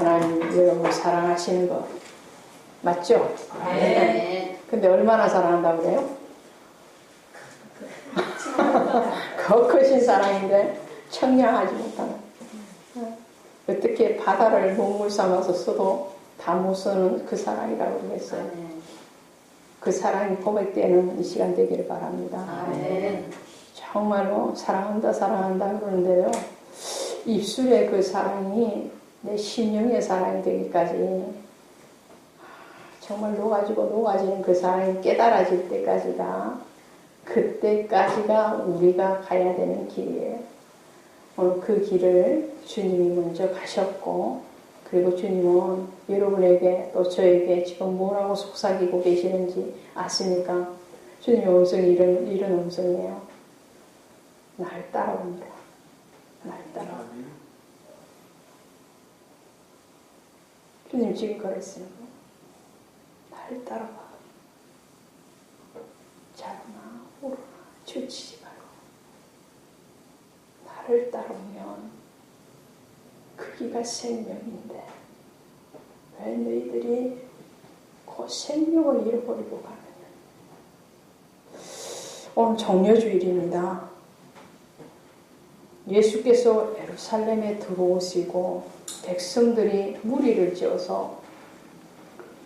하나님 여러분 사랑하시는 거 맞죠? 네. 근데 얼마나 사랑한다고 그래요? 더 크신 사랑인데 청량하지 못하는. 어떻게 바다를 먹물 삼아서 써도 다 못 쓰는 그 사랑이라고 그랬어요. 그 사랑이 고백되는 이 시간 되기를 바랍니다. 정말로 사랑한다 사랑한다 그러는데요, 입술의 그 사랑이 내 심령의 사랑이 되기까지 정말 녹아지는 그 사랑이 깨달아질 때까지가, 그때까지가 우리가 가야 되는 길이에요. 오늘 그 길을 주님이 먼저 가셨고, 그리고 주님은 여러분에게 또 저에게 지금 뭐라고 속삭이고 계시는지 아십니까? 주님의 음성이 이런 음성이에요. 날 따라옵니다. 날 따라와. 주님 지금 그랬어요. 날 따라와. 자거나 오르나 주치지 말고 나를 따라오면 그 길가 생명인데 왜 너희들이 그 생명을 잃어버리고 가느냐. 오늘 정료주일입니다. 예수께서 예루살렘에 들어오시고 백성들이 무리를 지어서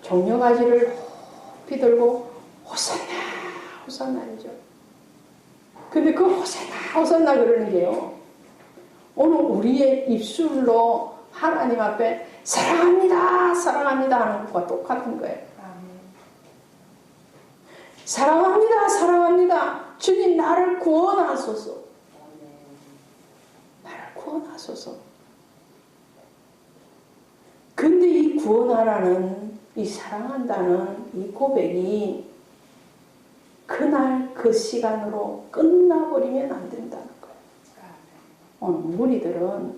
종려가지를 높이 들고 호산나 호산나죠. 근데 그 호산나 호산나 그러는 게요, 오늘 우리의 입술로 하나님 앞에 사랑합니다 사랑합니다 하는 것과 똑같은 거예요. 사랑합니다 사랑합니다 주님 나를 구원하소서, 나를 구원하소서. 근데 이 구원하라는, 이 사랑한다는 이 고백이 그날 그 시간으로 끝나버리면 안 된다는 거예요. 오늘 무리들은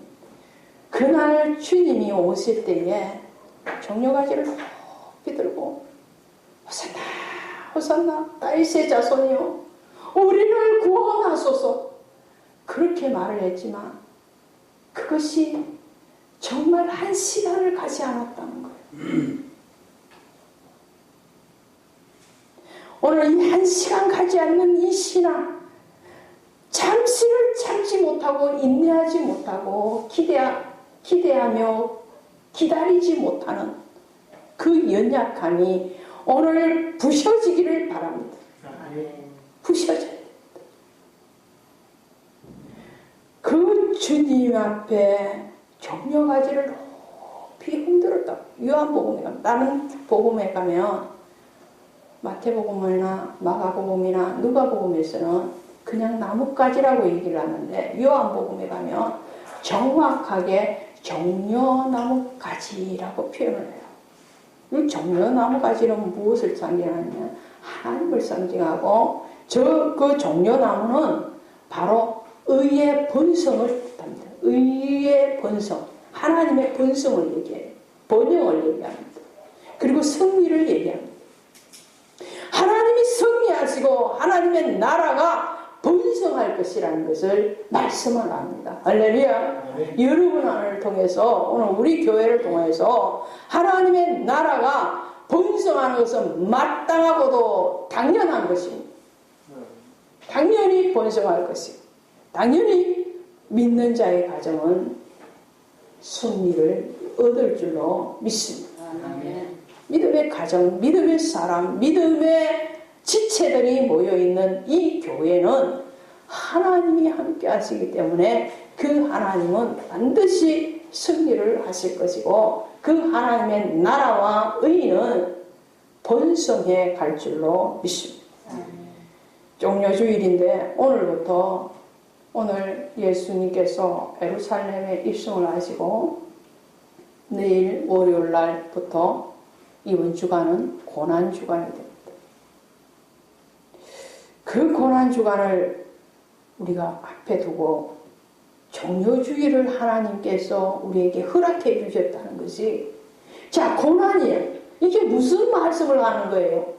그날 주님이 오실 때에 종려가지를 높이 들고 호산나 호산나 다윗의 자손이요 우리를 구원하소서 그렇게 말을 했지만 그것이 정말 한 시간을 가지 않았다는 거예요. 오늘 이 한 시간 가지 않는 이 신앙, 잠시를 참지 못하고 인내하지 못하고 기대하며 기다리지 못하는 그 연약함이 오늘 부셔지기를 바랍니다. 부셔져야 됩니다. 그 주님 앞에 종려가지를 높이 흔들었다. 요한복음에 가면, 다른 복음에 가면 마태복음이나 마가복음이나 누가복음에서는 그냥 나뭇가지라고 얘기를 하는데 요한복음에 가면 정확하게 종려나뭇가지라고 표현을 해요. 이 종려나뭇가지는 무엇을 상징하냐면 하나님을 상징하고, 그 종려나무는 바로 의의 본성을 뜻합니다. 의의 본성, 하나님의 본성을 얘기해요. 번영을 얘기합니다. 그리고 승리를 얘기합니다. 하나님이 승리하시고 하나님의 나라가 번성할 것이라는 것을 말씀을 합니다. 할렐루야. 여러분을 통해서, 오늘 우리 교회를 통해서 하나님의 나라가 번성하는 것은 마땅하고도 당연한 것입니다. 당연히 번성할 것입니다. 당연히 믿는 자의 가정은 승리를 얻을 줄로 믿습니다. 믿음의 가정, 믿음의 사람, 믿음의 지체들이 모여있는 이 교회는 하나님이 함께 하시기 때문에 그 하나님은 반드시 승리를 하실 것이고, 그 하나님의 나라와 의는 번성해 갈 줄로 믿습니다. 종려주일인데 오늘부터, 오늘 예수님께서 예루살렘에 입성을 하시고 내일 월요일 날부터 이번 주간은 고난주간이 됩니다. 그 고난주간을 우리가 앞에 두고 종려주일을 하나님께서 우리에게 허락해 주셨다는 것이, 자, 고난이에요. 이게 무슨 말씀을 하는 거예요?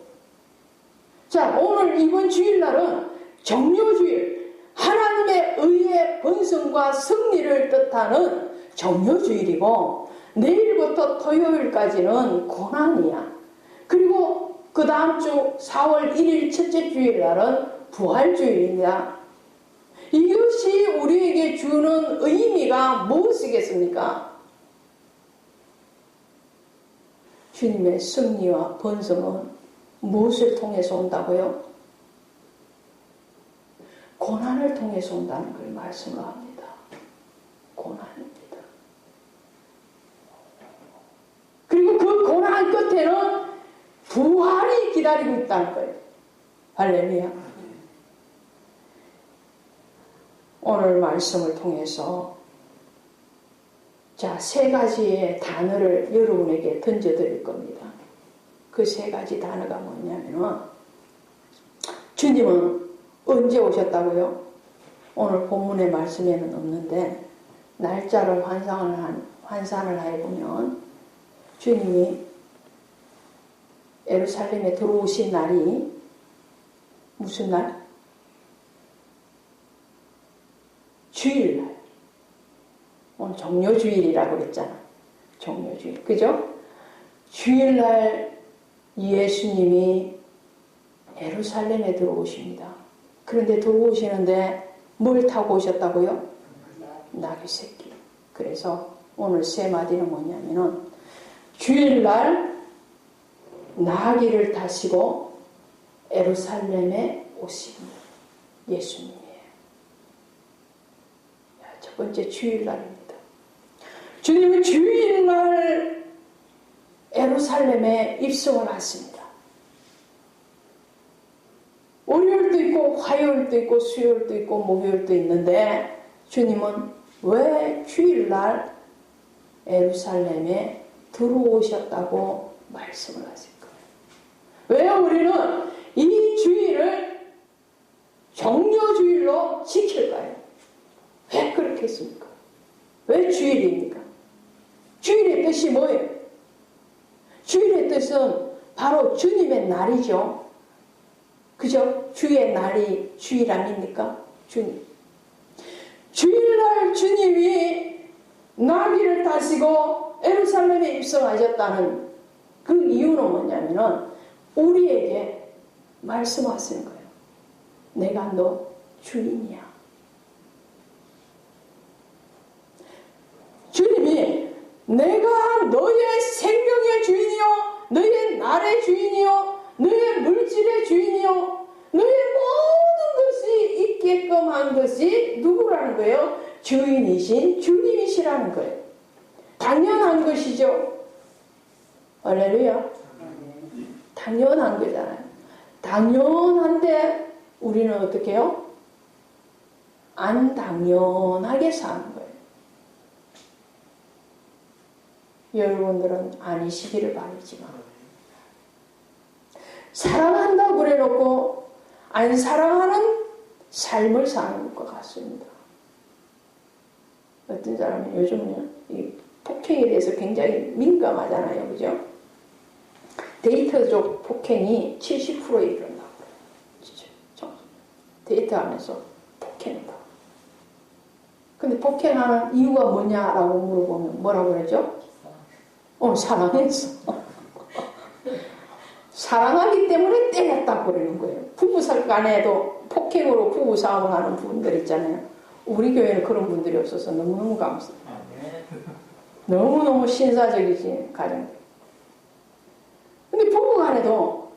자, 오늘 이번 주일날은 종려주일, 하나님의 의의 번성과 승리를 뜻하는 종려주일이고, 내일부터 토요일까지는 고난이야. 그리고 그 다음 주 4월 1일 첫째 주일 날은 부활주일이야. 이것이 우리에게 주는 의미가 무엇이겠습니까? 주님의 승리와 번성은 무엇을 통해서 온다고요? 고난을 통해서 온다는 걸 말씀을 합니다. 고난입니다. 그리고 그 고난 끝에는 부활이 기다리고 있다는 거예요. 할렐루야. 오늘 말씀을 통해서 자, 3가지의 단어를 여러분에게 던져드릴 겁니다. 그 3가지 단어가 뭐냐면은, 주님은 언제 오셨다고요? 오늘 본문의 말씀에는 없는데 날짜를 환산을 해보면 주님이 예루살렘에 들어오신 날이 무슨 날? 주일날. 오늘 종료주일이라고 그랬잖아. 종료주일. 그죠? 주일날 예수님이 예루살렘에 들어오십니다. 그런데 들어오시는데 뭘 타고 오셨다고요? 나귀 새끼. 그래서 오늘 3마디는 뭐냐면은 주일날 나귀를 타시고 예루살렘에 오십니다. 예수님이에요. 첫 번째 주일날입니다. 주님은 주일날 예루살렘에 입성을 하십니다. 월요일도 있고 화요일도 있고 수요일도 있고 목요일도 있는데 주님은 왜 주일날 예루살렘에 들어오셨다고 말씀을 하실 거예요? 왜 우리는 이 주일을 종료주일로 지킬까요? 왜 그렇게 했습니까? 왜 주일입니까? 주일의 뜻이 뭐예요? 주일의 뜻은 바로 주님의 날이죠. 그죠? 주의 날이 주일 아닙니까? 주님. 주일날 주님이 나귀를 타시고 예루살렘에 입성하셨다는 그 이유는 뭐냐면은 우리에게 말씀하시는 거예요. 내가 너 주인이야. 주님이 내가 너의 생명의 주인이요, 너의 날의 주인이요, 너의 물질의 주인이요, 너의 모든 것이 있게끔 한 것이 누구라는 거예요? 주인이신 주님이시라는 거예요. 당연한 것이죠. 할렐루야. 당연한 거잖아요. 당연한데 우리는 어떻게 해요? 안 당연하게 사는 거예요. 여러분들은 아니시기를 바라지만 사랑한다고 그래놓고 안 사랑하는 삶을 사는 것과 같습니다. 어떤 사람은 요즘은 이 폭행에 대해서 굉장히 민감하잖아요. 그죠? 데이트적 폭행이 70%에 이른다고. 진짜. 데이트 안에서 폭행이다. 근데 폭행하는 이유가 뭐냐라고 물어보면 뭐라고 그러죠? 사랑했어. 사랑하기 때문에 때렸다고 그러는 거예요. 부부 간에도 폭행으로 부부싸움을 하는 분들 있잖아요. 우리 교회는 그런 분들이 없어서 너무너무 감사해요. 너무너무 신사적이지, 가정. 근데 부부 간에도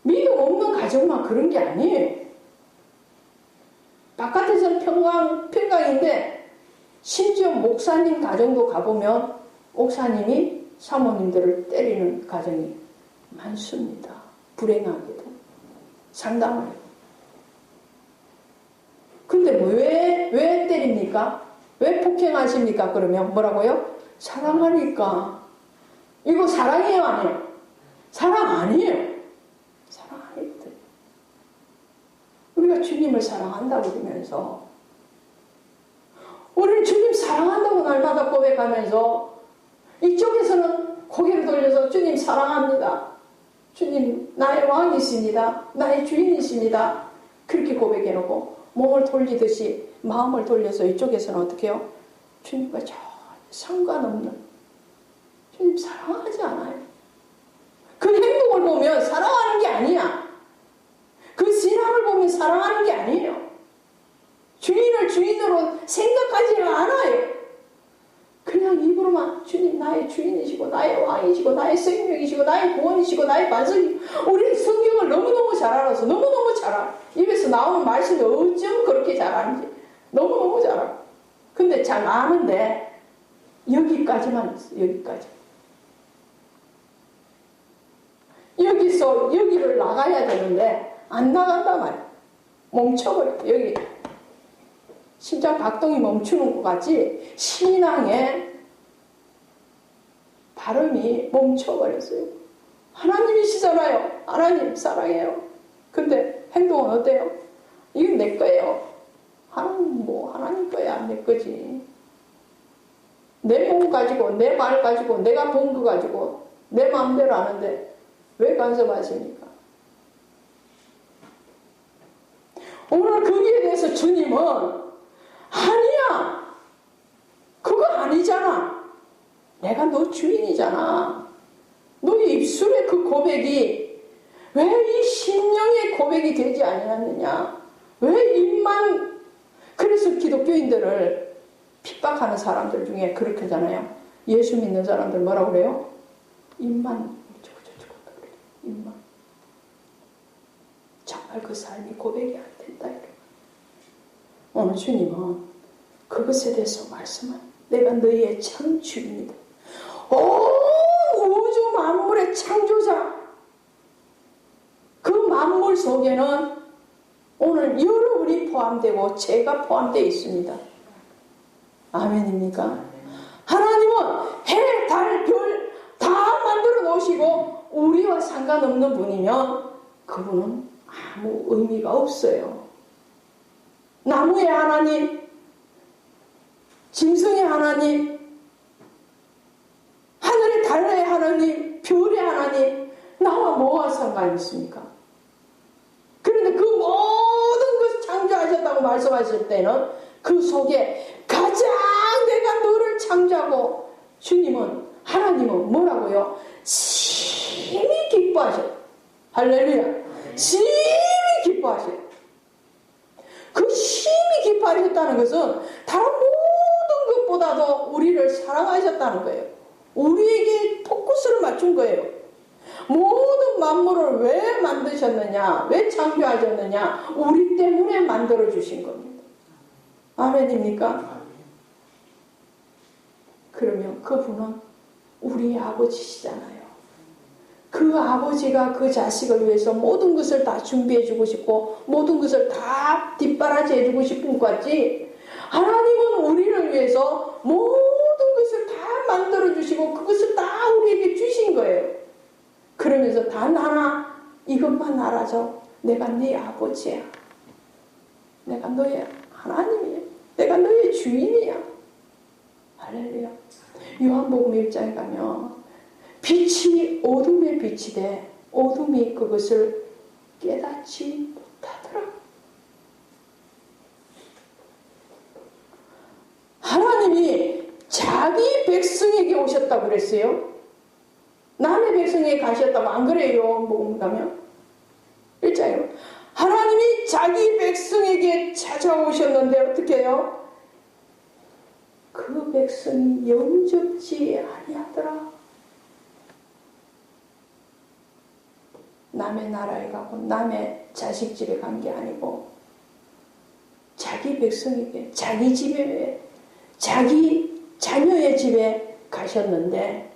믿음 없는 가정만 그런 게 아니에요. 바깥에서는 평강인데 심지어 목사님 가정도 가보면 목사님이 사모님들을 때리는 가정이 많습니다. 불행하게도. 상당하게도. 근데 왜 때립니까? 왜 폭행하십니까? 그러면 뭐라고요? 사랑하니까. 이거 사랑이에요, 아니에요? 사랑 아니에요. 사랑 아니거든. 우리가 주님을 사랑한다고 그러면서 우리는 주님 사랑한다고 날마다 고백하면서 이쪽에서는 고개를 돌려서 주님 사랑합니다. 주님 나의 왕이십니다. 나의 주인이십니다. 그렇게 고백해놓고 몸을 돌리듯이 마음을 돌려서 이쪽에서는 어떻게 해요? 주님과 전혀 상관없는 하나님 사랑하지 않아요. 그 행동을 보면 사랑하는 게 아니야. 그 신앙을 보면 사랑하는 게 아니에요. 주인을 주인으로 생각하지 않아요. 그냥 입으로만 주님 나의 주인이시고 나의 왕이시고 나의 생명이시고 나의 구원이시고 나의 반석이시고, 우리 성경을 너무너무 잘 알아서 너무너무 잘 알아. 입에서 나오는 말씀이 어쩜 그렇게 잘 아는지 너무너무 잘 알아. 근데 잘 아는데 여기까지만 있어. 여기까지. 여기서 여기를 나가야 되는데 안 나간단 말이야. 멈춰버려. 여기 심장 박동이 멈추는 것 같이 신앙의 발음이 멈춰버렸어요. 하나님이시잖아요. 하나님 사랑해요. 근데 행동은 어때요? 이건 내 거예요. 하나님 거야. 내 거지. 내 몸 가지고 내 말 가지고 내가 본 거 가지고 내 마음대로 하는데 왜 간섭하십니까? 오늘 거기에 대해서 주님은 아니야. 그거 아니잖아. 내가 너 주인이잖아. 너의 입술의 그 고백이 왜 이 심령의 고백이 되지 아니하느냐. 왜 입만. 그래서 기독교인들을 핍박하는 사람들 중에 그렇게 하잖아요. 예수 믿는 사람들 뭐라고 그래요? 입만. 입만. 정말 그 삶이 고백이 안 된다. 오늘 주님은 그것에 대해서 말씀한 내가 너희의 참 주인이다. 온 우주 만물의 창조자. 그 만물 속에는 오늘 여러분이 포함되고 제가 포함되어 있습니다. 아멘입니까? 하나님은 해, 달, 별 다 만들어 놓으시고 우리와 상관없는 분이면 그분은 아무 의미가 없어요. 나무의 하나님, 짐승의 하나님, 하늘의 달의 하나님, 별의 하나님, 나와 뭐가 상관이 있습니까? 그런데 그 모든 것을 창조하셨다고 말씀하실 때는 그 속에 가장 내가 너를 창조하고 주님은 하나님은 뭐라고요? 심히 기뻐하셔. 할렐루야. 심히 기뻐하셔. 그 심히 기뻐하셨다는 것은 다른 모든 것보다도 우리를 사랑하셨다는 거예요. 우리에게 포커스를 맞춘 거예요. 모든 만물을 왜 만드셨느냐? 왜 창조하셨느냐? 우리 때문에 만들어주신 겁니다. 아멘입니까? 그러면 그분은 우리 아버지시잖아요. 그 아버지가 그 자식을 위해서 모든 것을 다 준비해주고 싶고 모든 것을 다 뒷바라지 해주고 싶은 것 같지, 하나님은 우리를 위해서 모든 것을 다 만들어주시고 그것을 다 우리에게 주신 거예요. 그러면서 단 하나 이것만 알아줘. 내가 네 아버지야. 내가 너의 하나님이야. 내가 너의 주인이야. 할렐루야. 요한복음 1장에 가면 빛이 어둠의 빛이 돼 어둠이 그것을 깨닫지 못하더라. 하나님이 자기 백성에게 오셨다고 그랬어요. 남의 백성에게 가셨다고 안 그래요? 요한복음 가면 1장에 하나님이 자기 백성에게 찾아오셨는데 어떻게 해요? 그 백성이 영접지 아니하더라. 남의 나라에 가고 남의 자식 집에 간 게 아니고 자기 백성에게 자기 집에 자기 자녀의 집에 가셨는데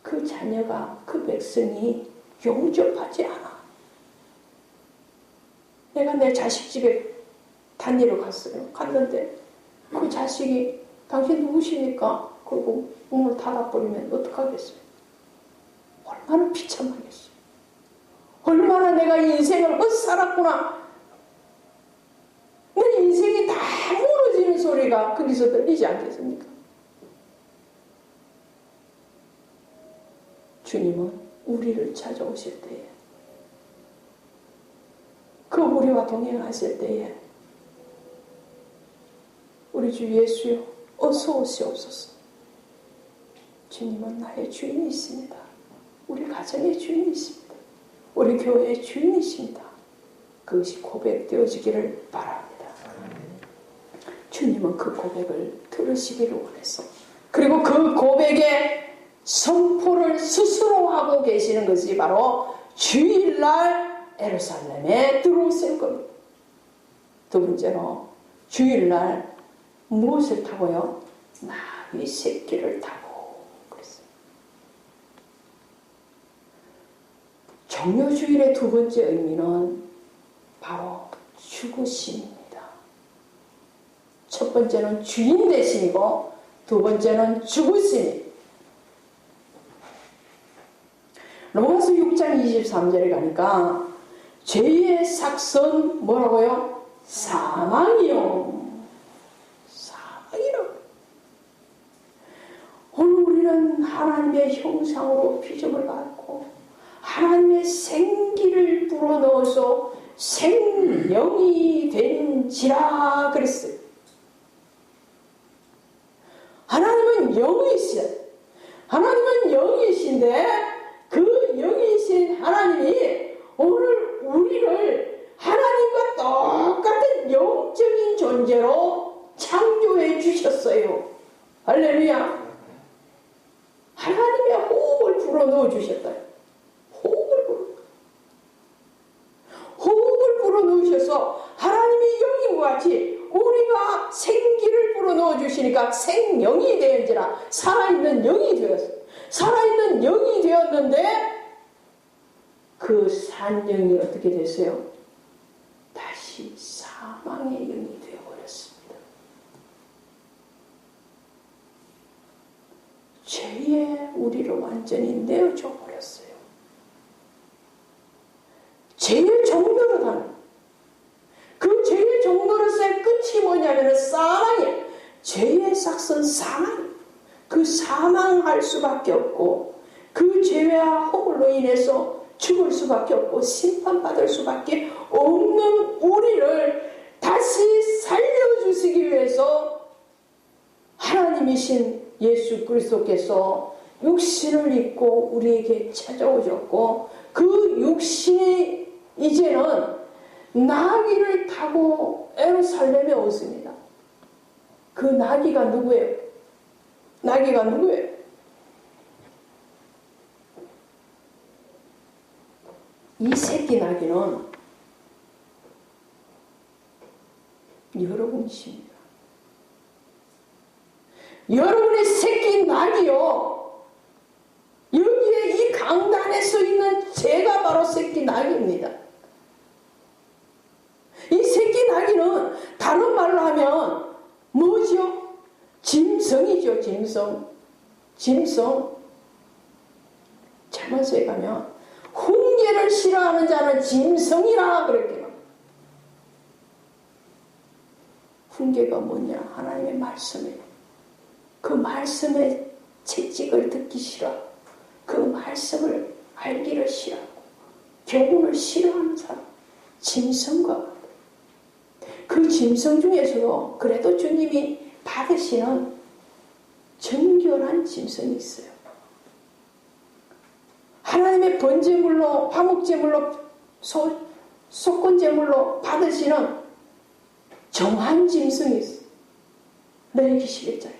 그 자녀가 그 백성이 용접하지 않아. 내가 내 자식 집에 단위로 갔어요. 갔는데 그 자식이 당신 누구십니까? 그리고 문을 닫아버리면 어떡하겠어요? 얼마나 비참하겠어요. 얼마나 내가 인생을 헛살았구나. 내 인생이 다 무너지는 소리가 거기서 들리지 않겠습니까? 주님은 우리를 찾아오실 때에 그 우리와 동행하실 때에 우리 주 예수여 어서 오시옵소서. 주님은 나의 주인이십니다. 우리 가정의 주인이십니다. 우리 교회의 주인이십니다. 그것이 고백되어지기를 바랍니다. 주님은 그 고백을 들으시기를 원해서, 그리고 그 고백의 선포를 스스로 하고 계시는 것이 바로 주일날 예루살렘에 들어오실 겁니다. 두 번째로 주일날 무엇을 타고요? 나귀 새끼를 타고 그랬어요. 정묘주일의 두 번째 의미는 바로 죽으심입니다. 첫 번째는 주인 되심이고 두 번째는 죽으심입니다. 로마서 6장 23절에 가니까 죄의 삭선 뭐라고요? 사망이요. 사망이라고. 오늘 우리는 하나님의 형상으로 피조물 받고 하나님의 생기를 불어넣어서 생명이 된지라 그랬어요. 하나님은 영이시다. 하나님은 영이신데 그 영이신 하나님이 오늘 우리를 하나님과 똑같은 영적인 존재로 창조해 주셨어요. 할렐루야. 하나님의 호흡을 불어넣어 주셨다. 호흡을 불어넣으셔서 하나님의 영임과 같이 우리가 생기를 불어넣어 주시니까 생명이 되었지라. 살아있는 영이 되었어요. 살아있는 영이 되었는데 그 산영이 어떻게 됐어요? 다시 사망의 영이 되어버렸습니다. 죄에 우리를 완전히 내어줘 버렸어요. 죄의 종노릇하는, 그 죄의 종노릇의 끝이 뭐냐면 사망이에요. 죄의 삭선 사망. 그 사망할 수밖에 없고 그 죄와 허물로 인해서 죽을 수밖에 없고 심판받을 수밖에 없는 우리를 다시 살려주시기 위해서 하나님이신 예수 그리스도께서 육신을 입고 우리에게 찾아오셨고 그 육신이 이제는 나귀를 타고 예루살렘에 오습니다. 그 나귀가 누구예요? 나귀가 누구예요? 이 새끼 나귀는 여러분이십니다. 여러분의 새끼 나귀요. 여기에 이 강단에 서 있는 제가 바로 새끼 나귀입니다. 이 새끼 나귀는 다른 말로 하면 뭐죠? 짐승이죠. 짐승. 자문서에 가면 훈계를 싫어하는 자는 짐승이라 그랬대요. 훈계가 뭐냐? 하나님의 말씀이에요. 그 말씀의 채찍을 듣기 싫어. 그 말씀을 알기를 싫어하고 교훈을 싫어하는 사람, 짐승과 같아요. 그 짐승 중에서도 그래도 주님이 받으시는 정결한 짐승이 있어요. 하나님의 번제물로, 화목제물로, 속건제물로 받으시는 정한 짐승이 있어요. 레위기 11장에.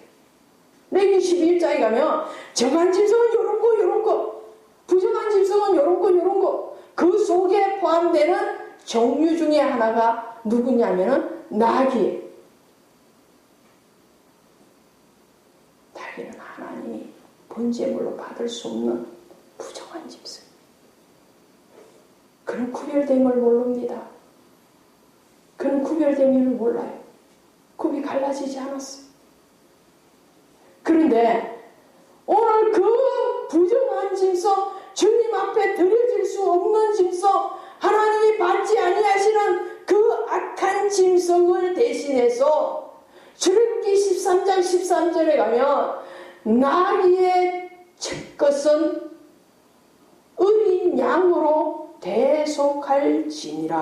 레위기 11장에 가면 정한 짐승은 요런 거, 요런 거, 부정한 짐승은 요런 거, 요런 거. 그 속에 포함되는 종류 중에 하나가 누구냐면은 나귀. 나귀는 하나님이 번제물로 받을 수 없는 부정한 짐승. 그런 구별됨을 모릅니다. 그런 구별됨을 몰라요. 굽이 갈라지지 않았어요. 그런데 오늘 그 부정한 짐승, 주님 앞에 드려질 수 없는 짐승, 하나님이 받지 아니하시는 그 악한 짐승을 대신해서 출애굽기 13장 13절에 가면 나귀의 첫 것은 어린 양으로 대속할지니라.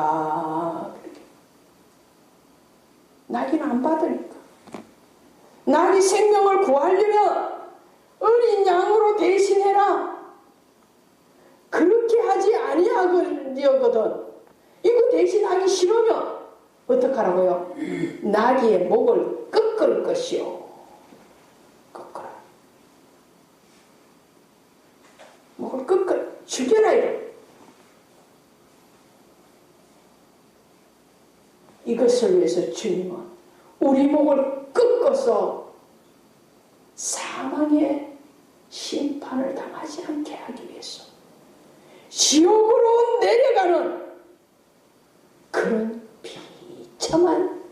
나귀는 안 받으니까. 나귀 생명을 구하려면 어린 양으로 대신해라. 그렇게 하지 아니하거든. 이거 대신하기 싫으면 어떡하라고요? 나귀의 목을 꺾을 것이요. 꺾어라. 목을 꺾어라. 죽여라 이거. 이것을 위해서 주님은 우리 목을 꺾어서 사망의 심판을 당하지 않게 하기 위해서 지옥으로 내려가는 그런 비참한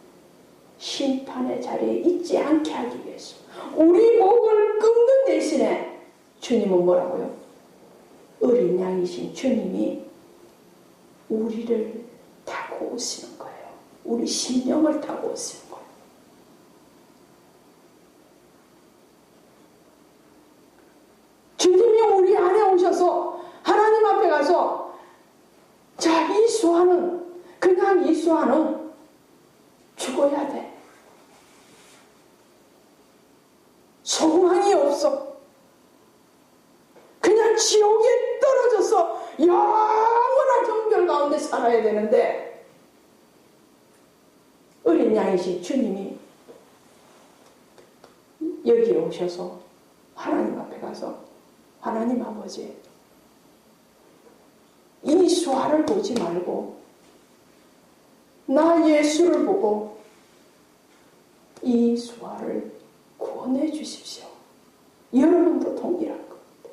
심판의 자리에 있지 않게 하기 위해서 우리 목을 꺾는 대신에 주님은 뭐라고요? 어린 양이신 주님이 우리를 타고 오시는 거예요. 우리 심령을 타고 오시는 거예요. 주님이 우리 안에 오셔서 하나님 앞에 가서 자, 이수아는 그냥 이수아는 죽어야 돼. 소망이 없어. 그냥 지옥에 떨어져서 영원한 정결 가운데 살아야 되는데 어린 양이신 주님이 여기에 오셔서 하나님 앞에 가서 하나님 아버지 이 수아를 보지 말고 나 예수를 보고 이 수아를 구원해 주십시오. 여러분도 동일한 겁니다.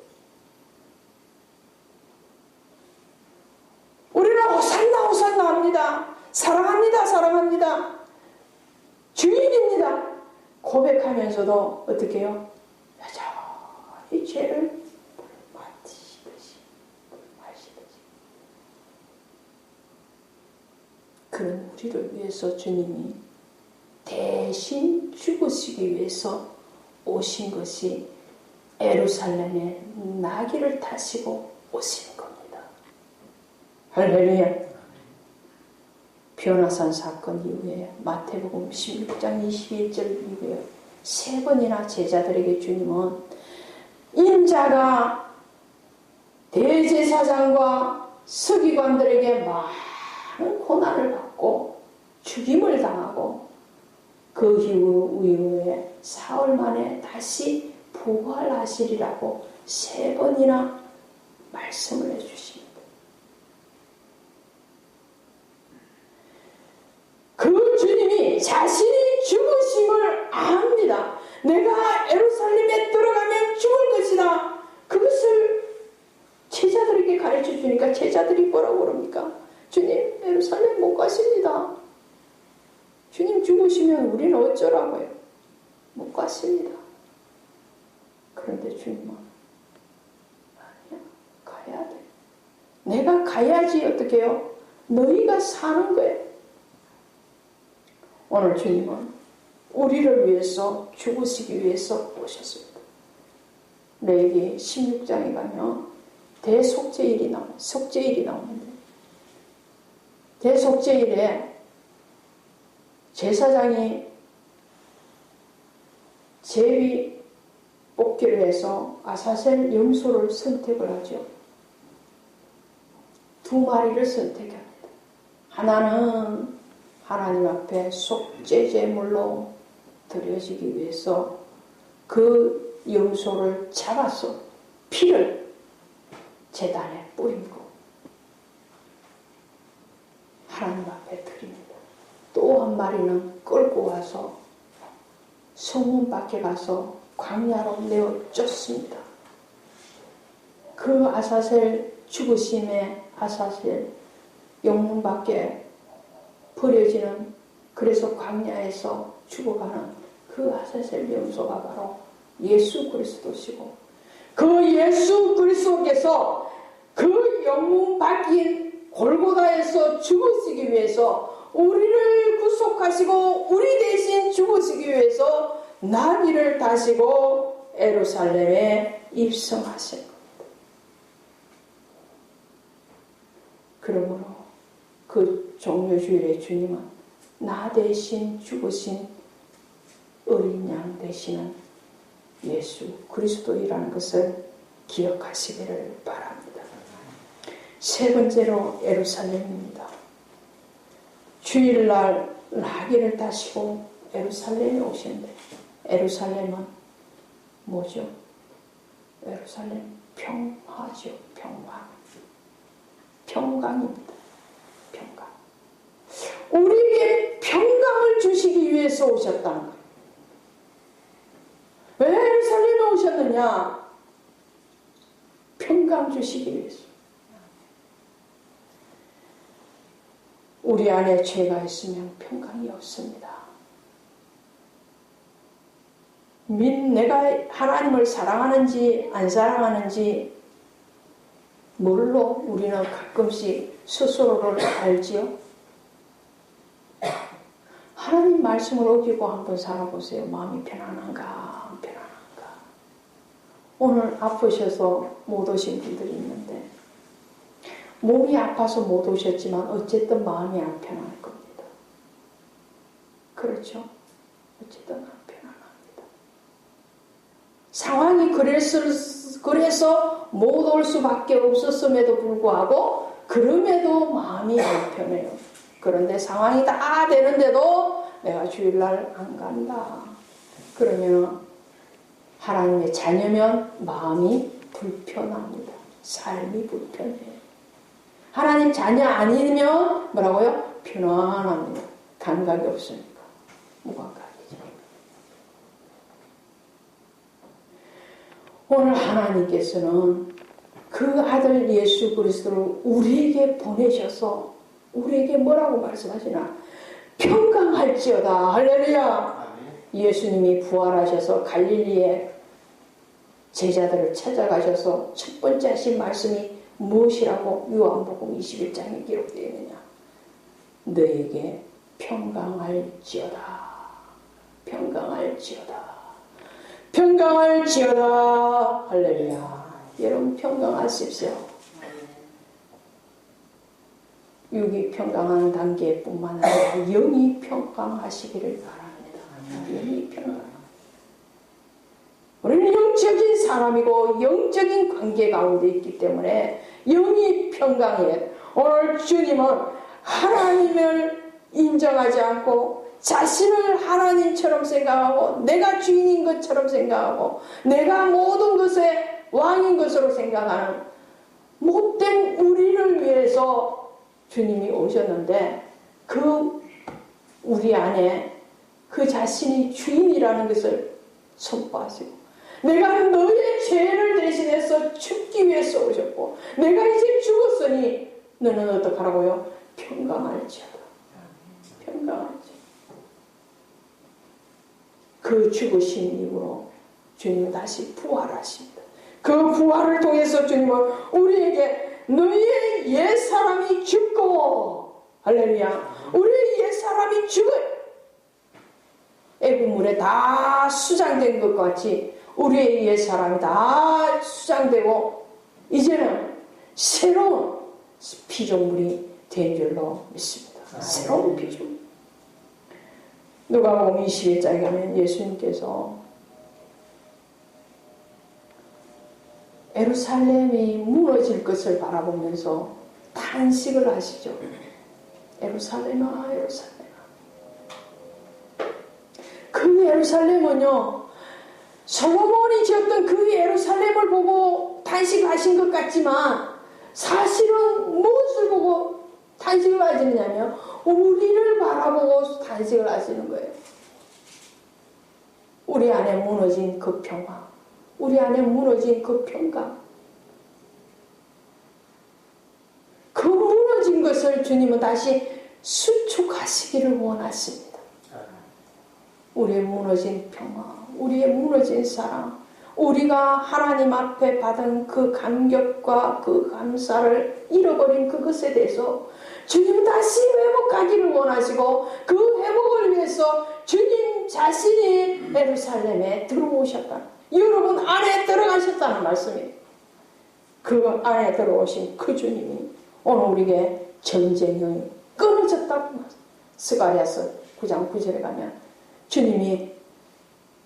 우리는 호산나 호산나 합니다. 사랑합니다 사랑합니다. 주인입니다. 고백하면서도 어떻게 해요? 여전히 죄를 마시듯이 그런 우리를 위해서 주님이 대신 죽으시기 위해서 오신 것이 예루살렘에 나귀를 타시고 오신 겁니다. 할렐루야. 변화산 사건 이후에 마태복음 16장 21절 이후에 3번이나 제자들에게 주님은 인자가 대제사장과 서기관들에게 많은 고난을 받고 죽임을 당하고 그 이후에 사흘 만에 다시 부활하시리라고 3번이나 말씀을 해주십니다. 그 주님이 자신이 죽으심을 압니다. 내가 예루살렘에 들어가면 죽을 것이다. 그것을 제자들에게 가르쳐 주니까 제자들이 뭐라고 그럽니까? 주님, 예루살렘 못 가십니다. 주님 죽으시면 우리는 어쩌라고요? 못 갔습니다. 그런데 주님은 아니야, 가야 돼. 내가 가야지 어떻게 해요? 너희가 사는 거예요. 오늘 주님은 우리를 위해서 죽으시기 위해서 오셨습니다. 레위기 16장에 가면 대속죄일이 나오는데 대속죄일에 제사장이 제비 뽑기를 해서 아사셀 염소를 선택을 하죠. 2마리를 선택합니다. 하나는 하나님 앞에 속죄제물로 드려지기 위해서 그 염소를 잡아서 피를 제단에 뿌리고 하나님 앞에 드립니다. 또 한 마리는 끌고 와서 성문 밖에 가서 광야로 내어 쫓습니다. 그 아사셀 죽으심의 아사셀 영문 밖에 버려지는 그래서 광야에서 죽어가는 그 아사셀 염소가 바로 예수 그리스도시고 그 예수 그리스도께서 그 영문 밖인 골고다에서 죽으시기 위해서 우리를 구속하시고 우리 대신 죽으시기 위해서 나귀를 타시고 예루살렘에 입성하신 겁니다. 그러므로 그 종료주일에 주님은 나 대신 죽으신 어린 양 되시는 예수 그리스도이라는 것을 기억하시기를 바랍니다. 세 번째로 예루살렘입니다. 주일날 나귀를 타시고 예루살렘에 오시는데, 예루살렘은 뭐죠? 예루살렘 평화죠. 평강입니다. 평강. 우리에게 평강을 주시기 위해서 오셨다는 거예요. 왜 예루살렘에 오셨느냐? 평강 주시기 위해서. 우리 안에 죄가 있으면 평강이 없습니다. 내가 하나님을 사랑하는지 안 사랑하는지 뭘로 우리는 가끔씩 스스로를 알지요? 하나님 말씀을 어기고 한번 살아보세요. 마음이 편안한가 안 편안한가. 오늘 아프셔서 못 오신 분들이 있는데, 몸이 아파서 못 오셨지만 어쨌든 마음이 안 편할 겁니다. 그렇죠? 어쨌든 안 편안합니다. 상황이 그래서 못 올 수밖에 없었음에도 불구하고 그럼에도 마음이 안 편해요. 그런데 상황이 다 되는데도 내가 주일날 안 간다. 그러면 하나님의 자녀면 마음이 불편합니다. 삶이 불편해요. 하나님 자녀 아니면 뭐라고요? 편안합니다. 감각이 없으니까. 무감각이죠. 오늘 하나님께서는 그 아들 예수 그리스도를 우리에게 보내셔서 우리에게 뭐라고 말씀하시나? 평강할지어다. 할렐루야. 예수님이 부활하셔서 갈릴리에 제자들을 찾아가셔서 첫 번째 하신 말씀이 무엇이라고 요한복음 21장에 기록되어 있느냐? 너에게 평강할지어다. 평강할지어다. 평강할지어다. 할렐루야. 여러분 평강하십시오. 육이 평강한 단계뿐만 아니라 영이 평강하시기를 바랍니다. 영이 평강. 우리는 영적인 사람이고 영적인 관계 가운데 있기 때문에 영이 평강해. 오늘 주님은 하나님을 인정하지 않고 자신을 하나님처럼 생각하고 내가 주인인 것처럼 생각하고 내가 모든 것의 왕인 것으로 생각하는 못된 우리를 위해서 주님이 오셨는데, 그 우리 안에 그 자신이 주인이라는 것을 선포하시고, 내가 너의 죄를 대신해서 죽기 위해서 오셨고 내가 이제 죽었으니 너는 어떡하라고요? 평강할지어다. 평강할지어다. 그 죽으신 이후로 주님은 다시 부활하십니다. 그 부활을 통해서 주님은 우리에게 너희의 옛사람이 죽고, 할렐루야, 우리의 옛사람이 죽어요. 애국물에 다 수장된 것 같이 우리의 옛사람이 다 수장되고 이제는 새로운 피조물이 된 줄로 믿습니다. 새로운 피조물. 누가복음 21장에 가면 예수님께서 예루살렘이 무너질 것을 바라보면서 탄식을 하시죠. 예루살렘아, 예루살렘아. 그 예루살렘은요, 솔로몬이 지었던 그 예루살렘을 보고 탄식하신 것 같지만 사실은 무엇을 보고 탄식을 하시느냐면 우리를 바라보고 탄식을 하시는 거예요. 우리 안에 무너진 그 평화, 우리 안에 무너진 그 평강, 그 무너진 것을 주님은 다시 수축하시기를 원하십니다. 우리의 무너진 평화, 우리의 무너진 사랑, 우리가 하나님 앞에 받은 그 감격과 그 감사를 잃어버린 그것에 대해서 주님은 다시 회복하기를 원하시고, 그 회복을 위해서 주님 자신이 예루살렘에 들어오셨다. 여러분 안에 들어가셨다는 말씀이에요. 그 안에 들어오신 그 주님이 오늘 우리에게 전쟁이 끊어졌다고 말씀. 스가랴서 9장 9절에 가면 주님이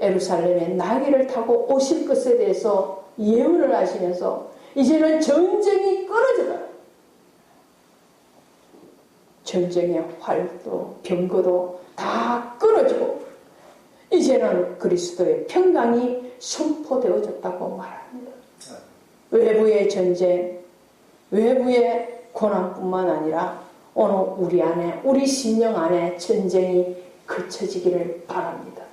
예루살렘에 나귀를 타고 오실 것에 대해서 예언을 하시면서 이제는 전쟁이 끊어져라. 전쟁의 활도 병거도 다 끊어지고 이제는 그리스도의 평강이 선포되어졌다고 말합니다. 외부의 전쟁, 외부의 고난뿐만 아니라 오늘 우리 안에, 우리 심령 안에 전쟁이 그쳐지기를 바랍니다.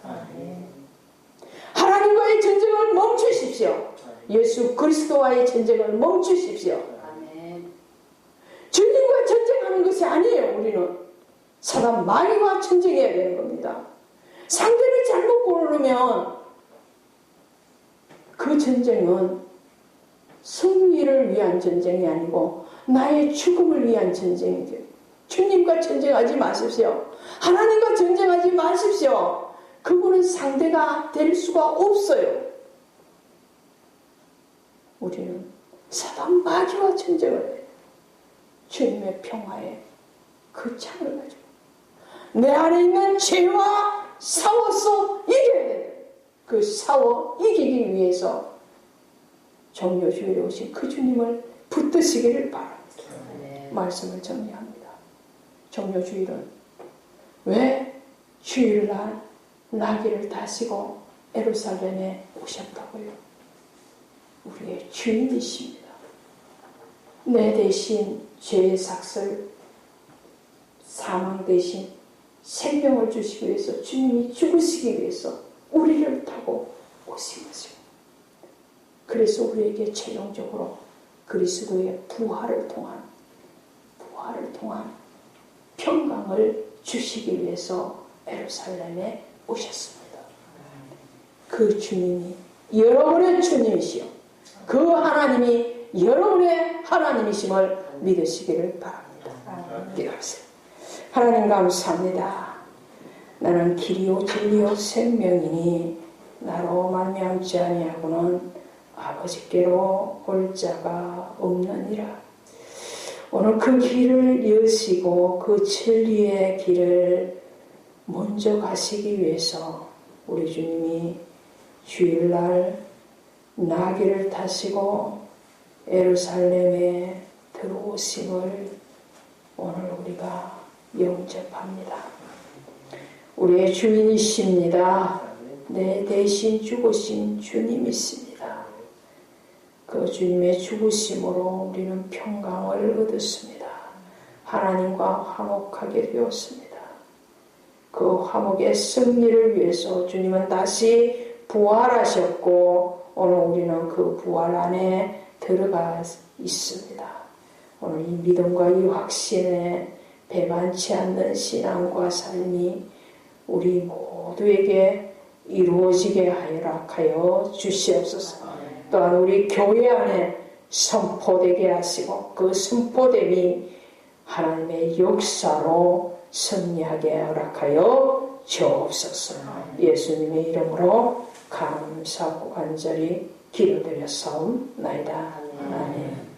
하나님과의 전쟁을 멈추십시오. 예수 그리스도와의 전쟁을 멈추십시오. 주님과 전쟁하는 것이 아니에요. 우리는 사단 마귀와 전쟁해야 되는 겁니다. 상대를 잘못 고르면 그 전쟁은 승리를 위한 전쟁이 아니고 나의 죽음을 위한 전쟁이 돼요. 주님과 전쟁하지 마십시오. 하나님과 전쟁하지 마십시오. 그분은 상대가 될 수가 없어요. 우리는 사단 마귀와 전쟁을 해요. 주님의 평화에 그 창을 가지고 내 안에 있는 죄와 싸워서 이겨야 돼요. 그 싸워 이기기 위해서 정료주일에 오신 그 주님을 붙드시기를 바랍니다. 말씀을 정리합니다. 정료주일은 왜 주일날 나귀를 타시고 예루살렘에 오셨다고요? 우리의 주인이십니다. 내 대신 죄의 삭슬, 사망 대신 생명을 주시기 위해서 주님이 죽으시기 위해서 우리를 타고 오신 것입니다. 그래서 우리에게 최종적으로 그리스도의 부활을 통한 평강을 주시기 위해서 예루살렘에 오셨습니다. 그 주님이 여러분의 주님이시요 그 하나님이 여러분의 하나님이심을 믿으시기를 바랍니다. 기도하세요. 하나님 감사합니다. 나는 길이요 진리요 생명이니 나로 말미암지 아니하고는 아버지께로 올 자가 없느니라. 오늘 그 길을 여시고 그 진리의 길을 먼저 가시기 위해서 우리 주님이 주일날 나귀를 타시고 예루살렘에 들어오심을 오늘 우리가 영접합니다. 우리의 주인이십니다. 내 대신 죽으신 주님이십니다. 그 주님의 죽으심으로 우리는 평강을 얻었습니다. 하나님과 화목하게 되었습니다. 그 화목의 승리를 위해서 주님은 다시 부활하셨고 오늘 우리는 그 부활 안에 들어가 있습니다. 오늘 이 믿음과 이 확신에 배반치 않는 신앙과 삶이 우리 모두에게 이루어지게 하여 주시옵소서. 또한 우리 교회 안에 선포되게 하시고 그 선포됨이 하나님의 역사로 승리하게 허락하여 주옵소서. 예수님의 이름으로 감사하고 간절히 기도드려 싸움나이다. 아멘.